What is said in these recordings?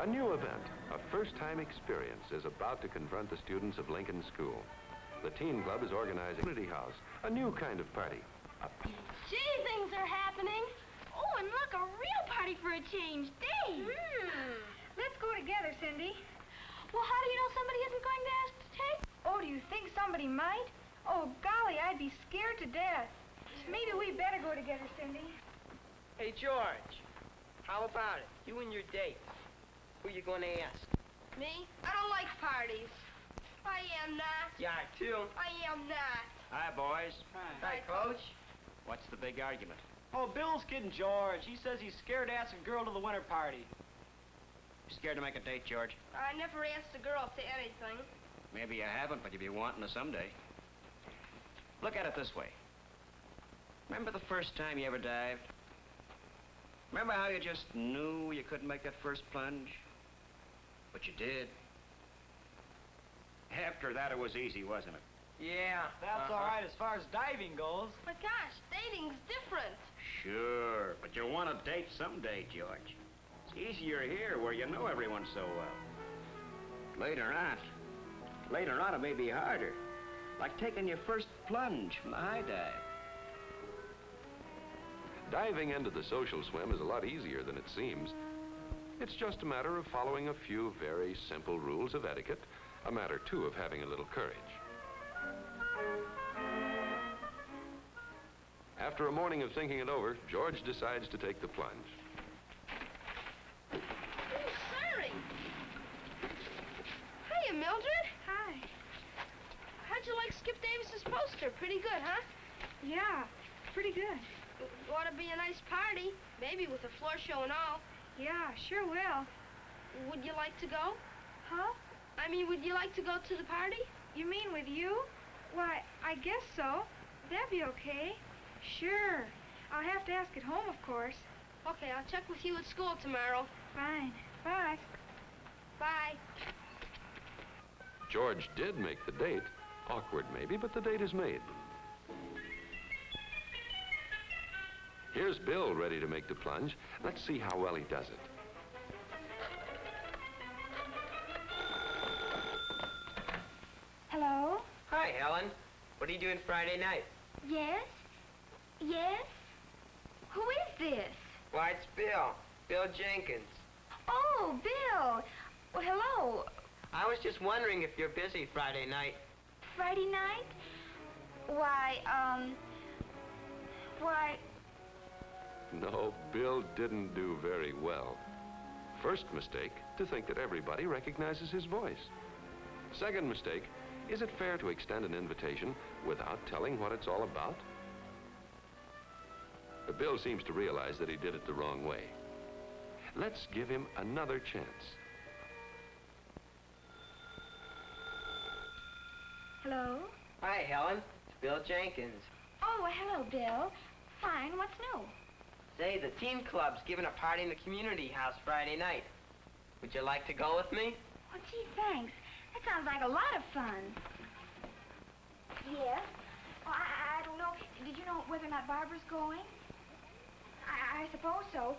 A new event, a first-time experience, is about to confront the students of Lincoln School. The Teen Club is organizing a community house, a new kind of party. Gee, things are happening. Oh, and look, a real party for a change. Dave! Let's go together, Cindy. Well, how do you know somebody isn't going to ask to take? Oh, do you think somebody might? Oh, golly, I'd be scared to death. Maybe we better go together, Cindy. Hey, George, how about it? You and your date. Who you going to ask? Me? I don't like parties. I am not. Yeah, too. I am not. Hi, boys. Hi, Coach. What's the big argument? Oh, Bill's kidding George. He says he's scared to ask a girl to the winter party. You scared to make a date, George? I never asked a girl to anything. Maybe you haven't, but you'll be wanting to someday. Look at it this way. Remember the first time you ever dived? Remember how you just knew you couldn't make that first plunge? But you did. After that, it was easy, wasn't it? Yeah. That's all right as far as diving goes. But gosh, dating's different. Sure, but you'll want to date someday, George. It's easier here where you know everyone so well. Later on it may be harder. Like taking your first plunge from the high dive. Diving into the social swim is a lot easier than it seems. It's just a matter of following a few very simple rules of etiquette, a matter, too, of having a little courage. After a morning of thinking it over, George decides to take the plunge. Oh, sorry. Hiya, Mildred. Hi. How'd you like Skip Davis's poster? Pretty good, huh? Yeah, pretty good. Ought to be a nice party, maybe with a floor show and all. Yeah, sure will. Would you like to go? Huh? I mean, would you like to go to the party? You mean with you? Why, I guess so. That'd be okay. Sure. I'll have to ask at home, of course. Okay, I'll check with you at school tomorrow. Fine. Bye. Bye. George did make the date. Awkward, maybe, but the date is made. Here's Bill ready to make the plunge. Let's see how well he does it. Hello? Hi, Helen. What are you doing Friday night? Yes? Yes? Who is this? Why, it's Bill. Bill Jenkins. Oh, Bill. Well, hello. I was just wondering if you're busy Friday night. Friday night? Why, No, Bill didn't do very well. First mistake, to think that everybody recognizes his voice. Second mistake, is it fair to extend an invitation without telling what it's all about? But Bill seems to realize that he did it the wrong way. Let's give him another chance. Hello? Hi, Helen. It's Bill Jenkins. Oh, hello, Bill. Fine. What's new? Say, the teen club's giving a party in the community house Friday night. Would you like to go with me? Oh, gee, thanks. That sounds like a lot of fun. Yes? Oh, I don't know. Did you know whether or not Barbara's going? I suppose so.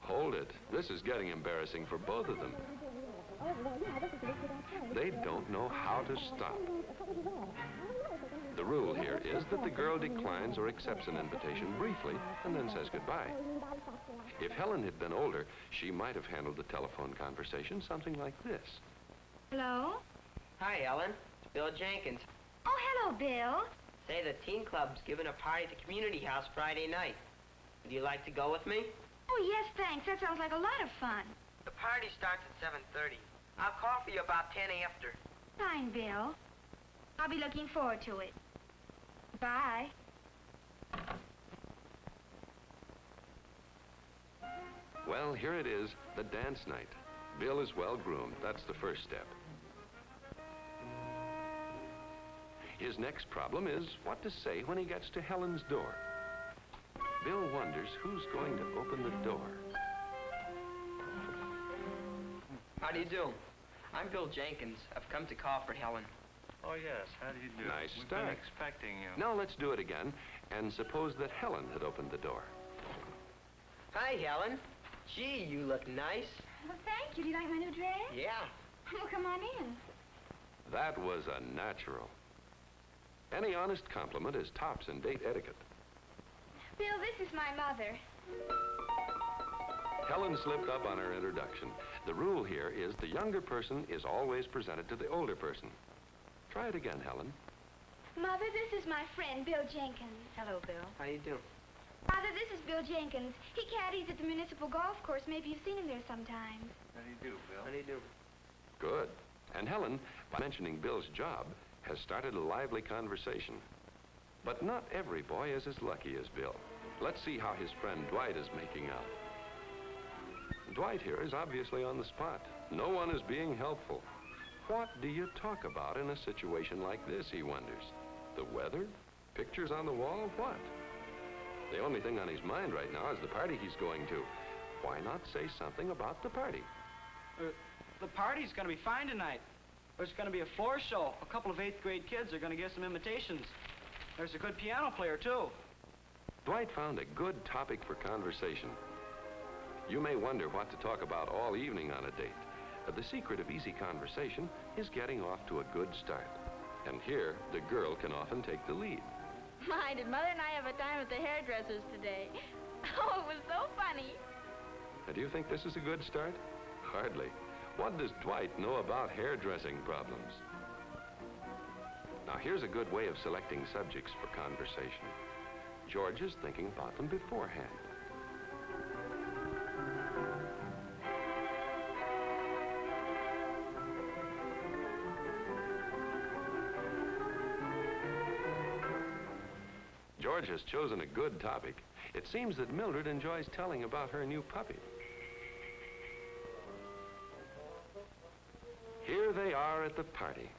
Hold it. This is getting embarrassing for both of them. They don't know how to stop. The rule here is that the girl declines or accepts an invitation briefly and then says goodbye. If Helen had been older, she might have handled the telephone conversation something like this. Hello? Hi, Helen. It's Bill Jenkins. Oh, hello, Bill. Say, the teen club's giving a party at the community house Friday night. Would you like to go with me? Oh, yes, thanks. That sounds like a lot of fun. The party starts at 7:30. I'll call for you about 10 after. Fine, Bill. I'll be looking forward to it. Bye. Well, here it is, the dance night. Bill is well groomed. That's the first step. His next problem is what to say when he gets to Helen's door. Bill wonders who's going to open the door. How do you do? I'm Bill Jenkins. I've come to call for Helen. Oh, yes. How do you do? Nice We've start. been expecting you. Now let's do it again, and suppose that Helen had opened the door. Hi, Helen. Gee, you look nice. Well, thank you. Do you like my new dress? Yeah. Well, come on in. That was a natural. Any honest compliment is tops in date etiquette. Bill, this is my mother. Helen slipped up on her introduction. The rule here is the younger person is always presented to the older person. Try it again, Helen. Mother, this is my friend, Bill Jenkins. Hello, Bill. How do you do? Father, this is Bill Jenkins. He caddies at the municipal golf course. Maybe you've seen him there sometimes. How do you do, Bill? How do you do? Good. And Helen, by mentioning Bill's job, has started a lively conversation. But not every boy is as lucky as Bill. Let's see how his friend Dwight is making out. Dwight here is obviously on the spot. No one is being helpful. What do you talk about in a situation like this, he wonders? The weather? Pictures on the wall? What? The only thing on his mind right now is the party he's going to. Why not say something about the party? The party's going to be fine tonight. There's going to be a floor show. A couple of 8th grade kids are going to get some invitations. There's a good piano player, too. Dwight found a good topic for conversation. You may wonder what to talk about all evening on a date. The secret of easy conversation is getting off to a good start. And here, the girl can often take the lead. My, did Mother and I have a time at the hairdresser's today? Oh, it was so funny. Do you think this is a good start? Hardly. What does Dwight know about hairdressing problems? Now, here's a good way of selecting subjects for conversation. George is thinking about them beforehand. George has chosen a good topic. It seems that Mildred enjoys telling about her new puppy. Here they are at the party.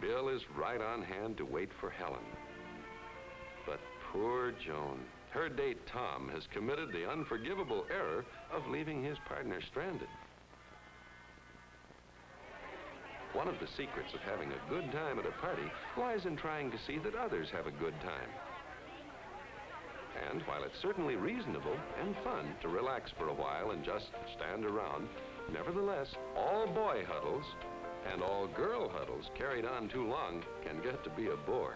Bill is right on hand to wait for Helen. But poor Joan. Her date, Tom, has committed the unforgivable error of leaving his partner stranded. One of the secrets of having a good time at a party lies in trying to see that others have a good time. And while it's certainly reasonable and fun to relax for a while and just stand around, nevertheless, all boy huddles and all girl huddles carried on too long can get to be a bore.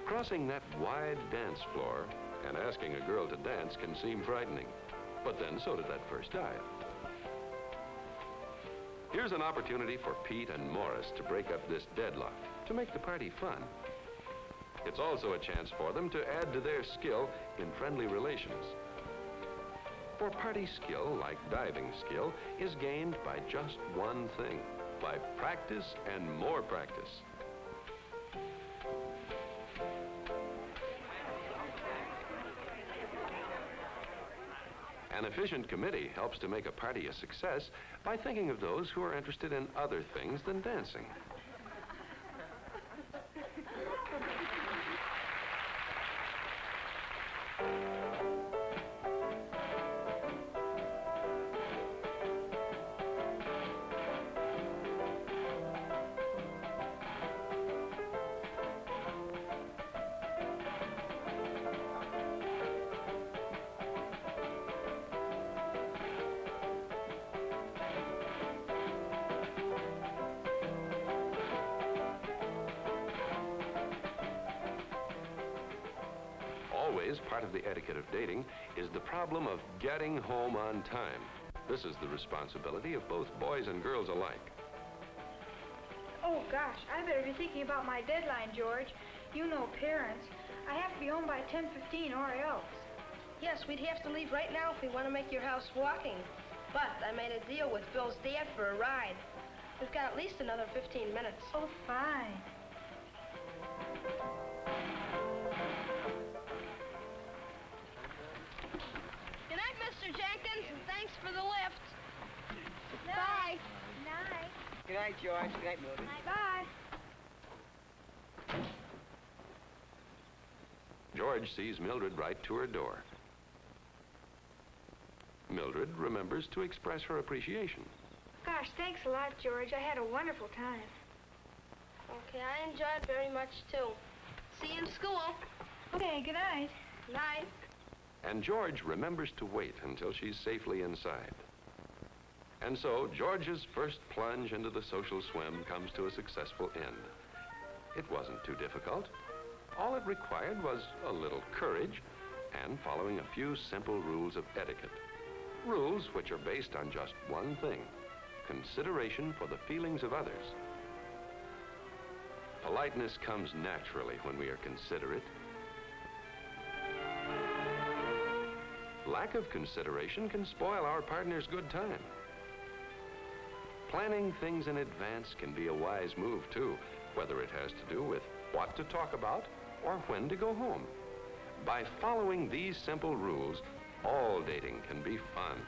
Crossing that wide dance floor and asking a girl to dance can seem frightening, but then so did that first dive. Here's an opportunity for Pete and Morris to break up this deadlock, to make the party fun. It's also a chance for them to add to their skill in friendly relations. For party skill, like diving skill, is gained by just one thing, by practice and more practice. An efficient committee helps to make a party a success by thinking of those who are interested in other things than dancing. Always part of the etiquette of dating is the problem of getting home on time. This is the responsibility of both boys and girls alike. Oh, gosh, I better be thinking about my deadline, George. You know parents. I have to be home by 10:15 or else. Yes, we'd have to leave right now if we want to make your house walking. But I made a deal with Bill's dad for a ride. We've got at least another 15 minutes. Oh, fine. Good night, Mr. Jenkins, and thanks for the lift. Bye. Night. Good night, George. Good night, Mildred. Bye. George sees Mildred right to her door. Mildred remembers to express her appreciation. Gosh, thanks a lot, George. I had a wonderful time. Okay, I enjoyed it very much, too. See you in school. Okay, good night. Night. And George remembers to wait until she's safely inside. And so, George's first plunge into the social swim comes to a successful end. It wasn't too difficult. All it required was a little courage and following a few simple rules of etiquette. Rules which are based on just one thing: consideration for the feelings of others. Politeness comes naturally when we are considerate. Lack of consideration can spoil our partner's good time. Planning things in advance can be a wise move, too, whether it has to do with what to talk about or when to go home. By following these simple rules, all dating can be fun.